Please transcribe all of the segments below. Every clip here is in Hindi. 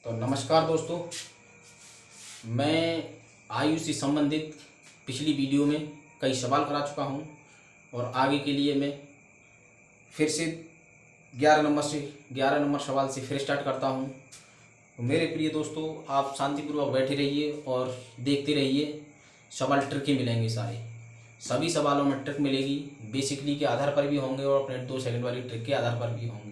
तो नमस्कार दोस्तों, मैं आयु से संबंधित पिछली वीडियो में कई सवाल करा चुका हूं और आगे के लिए मैं फिर से 11 नंबर सवाल से फिर स्टार्ट करता हूं। तो मेरे प्रिय दोस्तों, आप शांतिपूर्वक बैठे रहिए और देखते रहिए। सवाल ट्रिकी मिलेंगे, सभी सवालों में ट्रिक मिलेगी। बेसिकली के आधार पर भी होंगे और अपने 2 सेकंड वाली ट्रिक के आधार पर भी होंगे।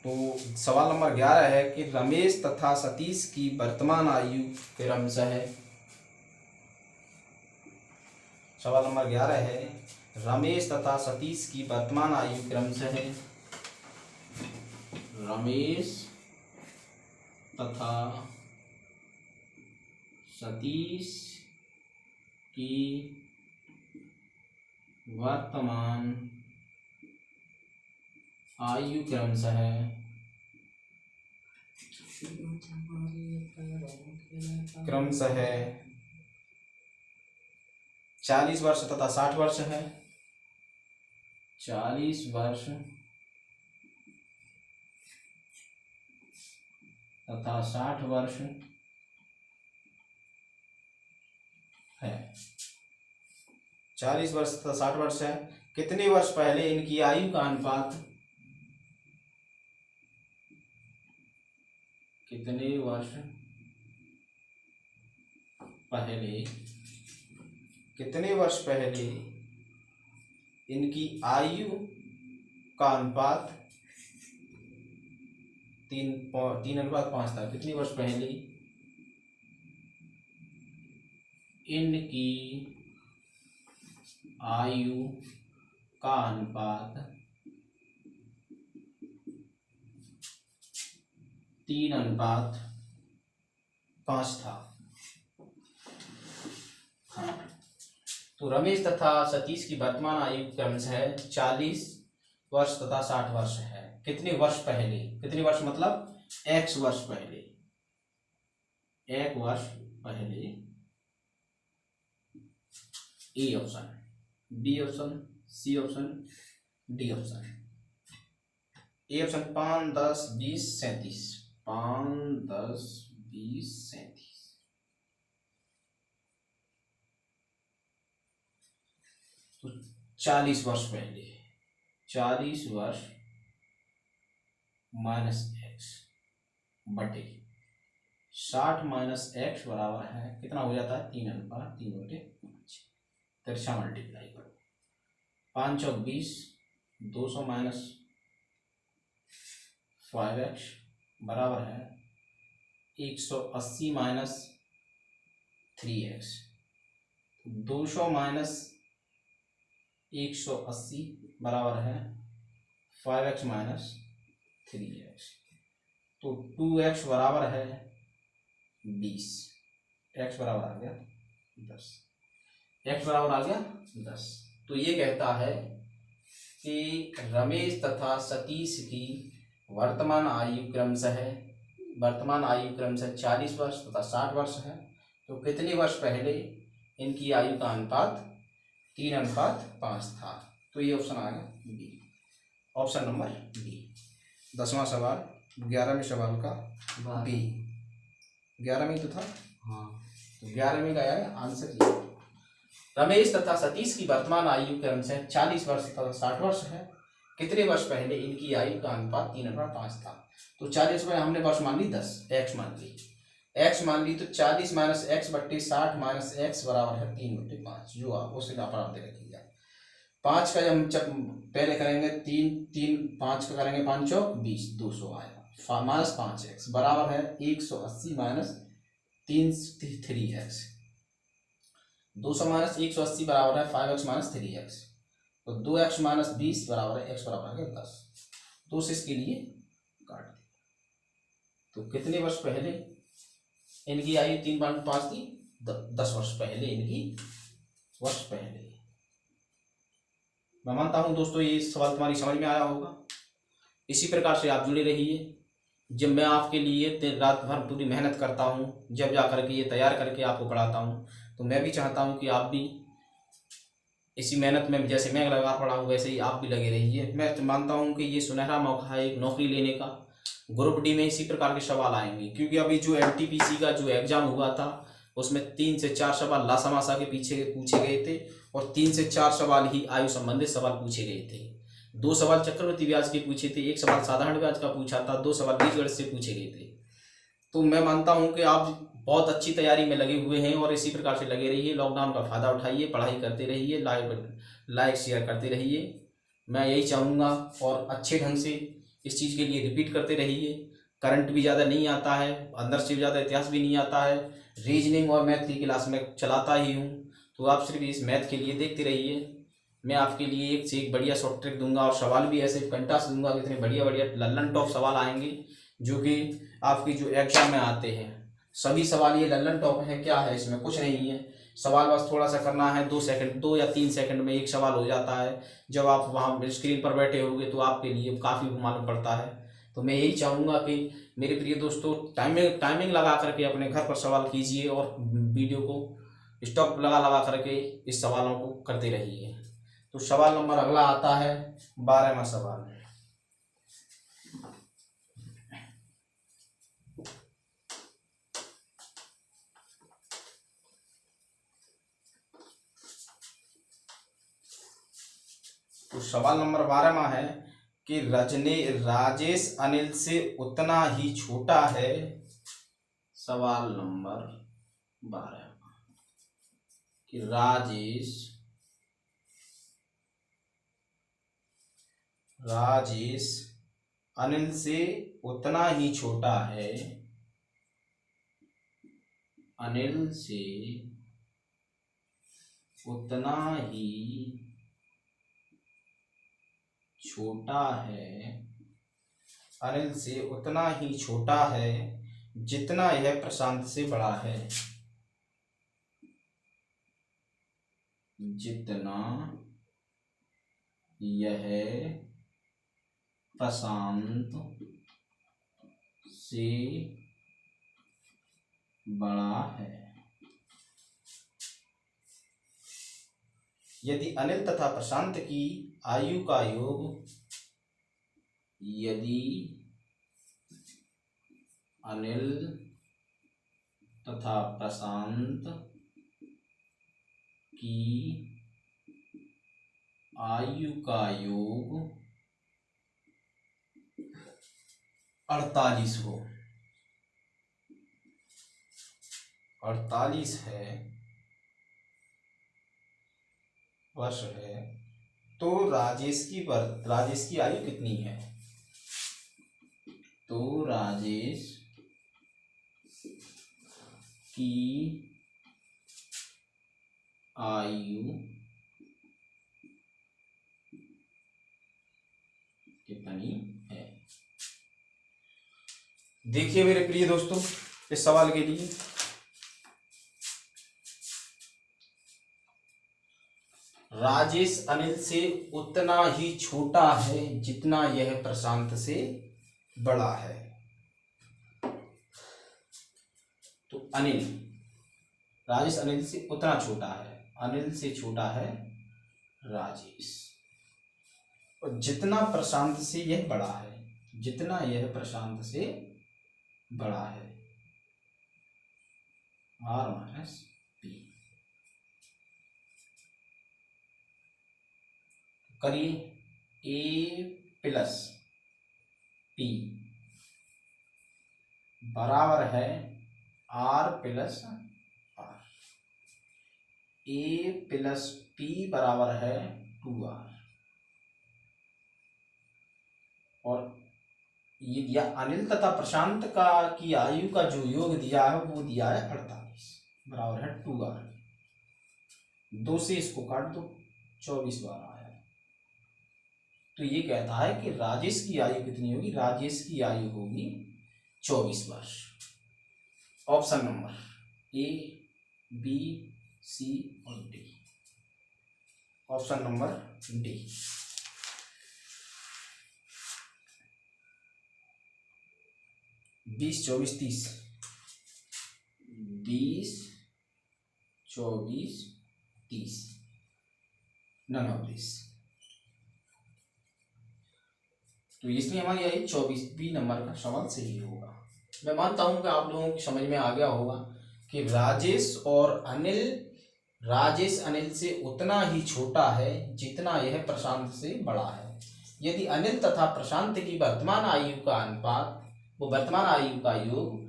तो सवाल नंबर 11 है कि रमेश तथा सतीश की वर्तमान आयु क्रमशः है। सवाल नंबर 11 है, रमेश तथा सतीश की वर्तमान आयु क्रमशः है। रमेश तथा सतीश की वर्तमान आयु क्रमशः है 40 वर्ष तथा 60 वर्ष है। 40 वर्ष तथा 60 वर्ष है। 40 वर्ष तथा 60 वर्ष है। कितने वर्ष पहले इनकी आयु का अनुपात, कितने वर्ष पहले इनकी आयु का अनुपात 3:5 था। कितने वर्ष पहले इनकी आयु का अनुपात 3:5 था। तो रमेश तथा सतीश की वर्तमान आयु क्रमशः है 40 वर्ष तथा 60 वर्ष है। कितने वर्ष पहले, कितने वर्ष मतलब x वर्ष पहले, 1 वर्ष पहले। A option, B option, C option, D option. A option 5, 10, 20, 37। 5, 10, 20, 37। तो 40 वर्ष पहले, 40 वर्ष माइनस एक्स बटे 60 माइनस एक्स बराबर है, कितना हो जाता है 3:3/5। तिरछा मल्टीप्लाई करो, 5 चौक 20, 200 माइनस 5x बराबर है 180 माइनस 3x। 200 माइनस 180 बराबर है 5x माइनस 3x। तो 2x बराबर है 20, x बराबर आ गया 10, x बराबर आ गया 10। तो ये कहता है कि रमेश तथा सतीश की वर्तमान आयु क्रमशः 40 वर्ष तथा 60 वर्ष है। तो कितने वर्ष पहले इनकी आयु का अनुपात 3:5 था। तो ये ऑप्शन आ गया बी, ऑप्शन नंबर बी। 10वां सवाल 11वें सवाल का बी। 11वें तो था, हाँ, तो 11वें का आंसर ये। रमेश तथा सतीश की वर्तमान आयु क्रमशः 40 वर्ष तथा 60 वर्ष है। कितने वर्ष पहले इनकी आयु का अनुपात 3:5 था। तो 40 में हमने वर्ष मान ली 10, x मान ली, x मान ली। तो 40 माइनस एक्स बट्टे 60 माइनस एक्स बराबर है 3/5, जो आप उसी का आप दे रखिएगा। 5 का जब पहले करेंगे 5 का करेंगे 5 चौक 20, 200 आया माइनस 5x बराबर है 180 माइनस 3x। 200 माइनस 180 बराबर है 5x माइनस 3x। तो 2x माइनस 20 बराबर है x बराबर है 10। तो इसके लिए काट दिया। तो कितने वर्ष पहले इनकी आयु 3:5 थी, 10 वर्ष पहले इनकी वर्ष पहले। मैं मानता हूं दोस्तों ये सवाल तुम्हारी समझ में आया होगा। इसी प्रकार से आप जुड़े रहिए। जब मैं आपके लिए रात भर पूरी मेहनत करता हूं, जब जा करके ये तैयार करके आपको पढ़ाता हूं, तो मैं भी चाहता हूं कि आप भी इसी मेहनत में जैसे मैं लगा पड़ा हूँ वैसे ही आप भी लगे रहिए। मैं मानता हूँ कि ये सुनहरा मौका है एक नौकरी लेने का, ग्रुप डी में इसी प्रकार के सवाल आएंगे, क्योंकि अभी जो एनटीपीसी का जो एग्जाम हुआ था उसमें 3 से 4 सवाल लासमासा के पीछे पूछे गए थे और 3 से 4 सवाल ही आयु संबंधित सवाल पूछे गए थे। 2 सवाल चक्रवृद्धि ब्याज के पूछे थे, 1 सवाल साधारण ब्याज का पूछा था, 2 सवाल बीजगणित से पूछे गए थे। तो मैं मानता हूं कि आप बहुत अच्छी तैयारी में लगे हुए हैं और इसी प्रकार से लगे रहिए। लॉकडाउन का फायदा उठाइए, पढ़ाई करते रहिए, लाइक शेयर करते रहिए, मैं यही चाहूँगा। और अच्छे ढंग से इस चीज़ के लिए रिपीट करते रहिए। करंट भी ज़्यादा नहीं आता है, अंदर से ज़्यादा इतिहास भी नहीं आता है, रीजनिंग और मैथ की क्लास में चलाता ही हूँ, तो आप सिर्फ इस मैथ के लिए देखते रहिए। मैं आपके लिए एक से एक बढ़िया शॉर्ट ट्रिक दूंगा और सवाल भी ऐसे कंटास दूंगा, इतने बढ़िया बढ़िया लल्लन टॉप सवाल आएंगे जो कि आपकी जो एग्जाम में आते हैं। सभी सवाल ये लल्लन टॉप है, क्या है इसमें, कुछ नहीं है। सवाल बस थोड़ा सा करना है, 2 या 3 सेकंड में एक सवाल हो जाता है। जब आप वहाँ स्क्रीन पर बैठे होंगे तो आपके लिए काफ़ी मालूम पड़ता है। तो मैं यही चाहूँगा कि मेरे प्रिय दोस्तों, टाइमिंग लगा करके अपने घर पर सवाल कीजिए और वीडियो को स्टॉप लगा लगा करके इस सवालों को करते रहिए। तो सवाल नंबर अगला आता है 12वां सवाल। तो सवाल नंबर 12वां है कि राजेश अनिल से उतना ही छोटा है। सवाल नंबर 12 कि राजेश अनिल से उतना ही छोटा है, अनिल से उतना ही छोटा है, अनिल से उतना ही छोटा है जितना यह प्रशांत से बड़ा है, जितना यह प्रशांत से बड़ा है। यदि अनिल तथा प्रशांत की आयु का योग, यदि अनिल तथा प्रशांत की आयु का योग 48 हो, 48 है वर्ष है, तो राजेश की आयु कितनी है। तो राजेश की आयु कितनी है। देखिए मेरे प्रिय दोस्तों, इस सवाल के लिए राजेश अनिल से उतना ही छोटा है जितना यह प्रशांत से बड़ा है। तो राजेश अनिल से उतना छोटा है, अनिल से छोटा है राजेश, और जितना प्रशांत से यह बड़ा है, जितना यह प्रशांत से बड़ा है, R माइनस P। करिए A प्लस P बराबर है R plus R। A plus P बराबर है 2R। और ये दिया अनिल तथा प्रशांत की आयु का जो योग दिया है वो दिया है 48 बराबर है 2R। 2 से इसको काट दो, 24 बार आया। तो ये कहता है कि राजेश की आयु कितनी होगी, राजेश की आयु होगी 24 वर्ष। Option number A, B, C और D। Option number D। 20, 24, 30, 20, 24, 30, none of this। तो इसलिए हमारी आई 24 नंबर का सवाल सही होगा। मैं मानता हूं कि आप लोगों की समझ में आ गया होगा कि राजेश अनिल से उतना ही छोटा है जितना यह प्रशांत से बड़ा है। यदि अनिल तथा प्रशांत की वर्तमान आयु का अनुपात, वो वर्तमान आयु का योग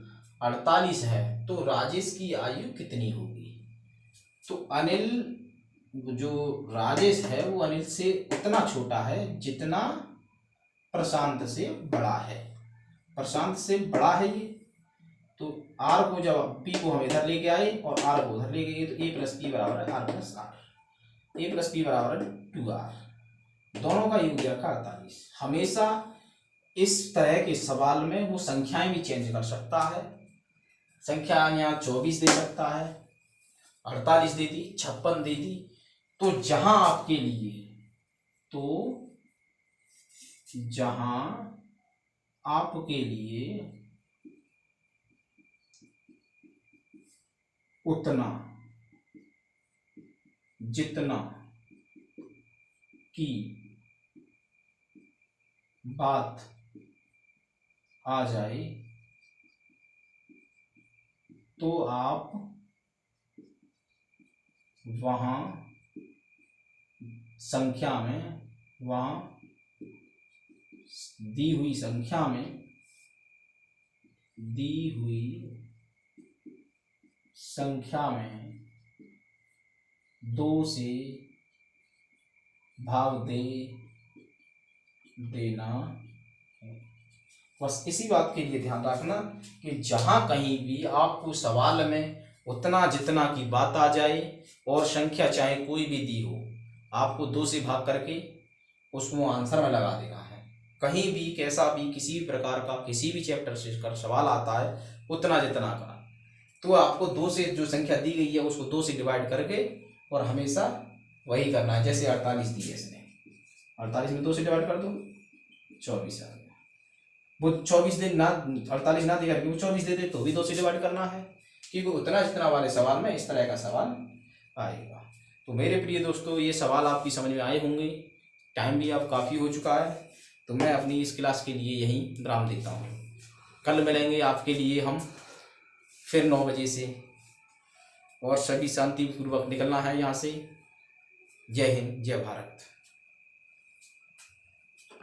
48 है, तो राजेश की आयु कितनी होगी? तो अनिल, जो राजेश है वो अनिल से उतना छोटा है जितना प्रशांत से बड़ा है। प्रशांत से बड़ा है ये, तो आर को जब पी को हम इधर लेके आए और आर को उधर लेके गए, तो ए प्लस पी बराबर है R plus R. A plus P बराबर है 2r। दोनों का योग रखा 48। हमेशा इस तरह के सवाल में वो संख्याएं भी चेंज कर सकता है। संख्या यहाँ 24 दे सकता है, 48 दे दी, 56 दे दी। तो जहां आपके लिए उतना जितना की बात आ जाए, तो आप वहां दी हुई संख्या में 2 से भाग देना है। बस इसी बात के लिए ध्यान रखना कि जहां कहीं भी आपको सवाल में उतना जितना की बात आ जाए और संख्या चाहे कोई भी दी हो, आपको 2 से भाग करके उसको आंसर में लगा देना है। कहीं भी कैसा भी किसी भी प्रकार का किसी भी चैप्टर से कर सवाल आता है उतना जितना का, तो आपको 2 से जो संख्या दी गई है उसको 2 से डिवाइड करके और हमेशा वही करना है। जैसे 48 दी है इसने, 48 में 2 से डिवाइड कर दो, 24 आ गया। वो 24 दे ना, 48 ना देगा, वो 24 दे दे तो भी 2 से डिवाइड करना है, क्योंकि उतना जितना वाले सवाल में इस तरह का सवाल आएगा। तो मेरे प्रिय दोस्तों, ये सवाल आपकी समझ में आए होंगे। टाइम भी अब काफ़ी हो चुका है, तो मैं अपनी इस क्लास के लिए यहीं विराम देता हूँ। कल मिलेंगे आपके लिए हम फिर 9 बजे से, और सभी शांतिपूर्वक निकलना है यहाँ से। जय हिंद, जय भारत।